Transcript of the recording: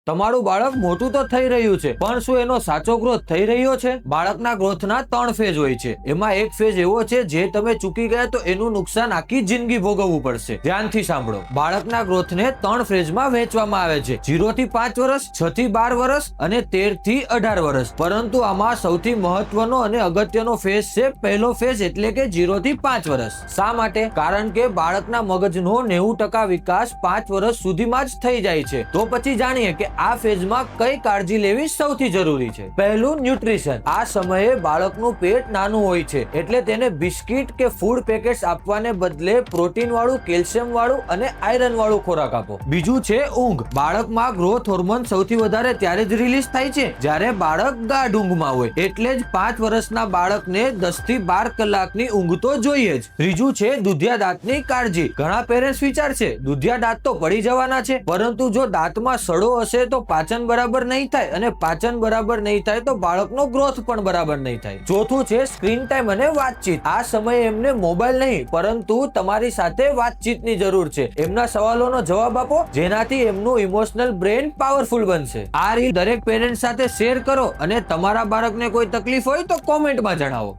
તમારું બાળક મોટું તો થઈ રહ્યું છે, પણ શું એનો સાચો ગ્રોથ થઈ રહ્યો છે? બાળકના ગ્રોથના 3 ફેઝ હોય છે. એમાં એક ફેઝ એવો છે જે તમે ચૂકી ગયા તો એનું નુકસાન આખી જિંદગી ભોગવવું પડશે. ધ્યાનથી સાંભળો. બાળકના ગ્રોથને 3 ફેઝમાં વહેંચવામાં આવે છે: 0 થી 5 વર્ષ, 6 થી 12 વર્ષ અને 13 થી 18 વર્ષ. પરંતુ આમાં સૌથી મહત્વનો અને અગત્યનો ફેઝ છે પહેલો ફેઝ, એટલે કે 0 થી 5 વર્ષ. શા માટે? કારણ કે બાળકના મગજનો 90% વિકાસ 5 વર્ષ સુધીમાં જ થઈ જાય છે. તો પછી જાણીએ કે આ ફેઝમાં કઈ કાળજી લેવી સૌથી જરૂરી છે. પહેલું, ન્યુટ્રિશન. આ સમયે બાળકનું પેટ નાનું હોય છે, એટલે તેને બિસ્કિટ કે ફૂડ પેકેટ્સ આપવાને બદલે પ્રોટીન વાળું, કેલ્શિયમ વાળું અને આયરન વાળું ખોરાક આપો. બીજું છે ઊંઘ. બાળકમાં ગ્રોથ હોર્મોન સૌથી વધારે ત્યારે જ રિલીઝ થાય છે જ્યારે બાળક ગાઢ ઊંઘમાં હોય. એટલે જ 5 વર્ષના બાળકને 10 થી 12 કલાકની ઊંઘ તો જોઈએ જ. ત્રીજું છે દુધિયા દાંતની કાળજી. ઘણા પેરેન્ટ્સ વિચારશે દુધિયા દાંત તો પડી જવાના છે, પરંતુ જો દાંતમાં સડો હશે તો પાચન બરાબર નહીં થાય, અને પાચન બરાબર નહીં થાય તો બાળકનો ગ્રોથ પણ બરાબર નહીં થાય. ચોથું છે સ્ક્રીન ટાઈમ અને વાતચીત. આ સમયે એમને મોબાઈલ નહીં, પરંતુ તમારી સાથે વાતચીતની જરૂર છે. એમના સવાલોનો જવાબ આપો, જેનાથી એમનું ઇમોશનલ બ્રેન પાવરફુલ બનશે. આ રીલ દરેક પેરેન્ટ સાથે શેર કરો, અને તમારા બાળકને કોઈ તકલીફ હોય તો કોમેન્ટમાં જણાવો.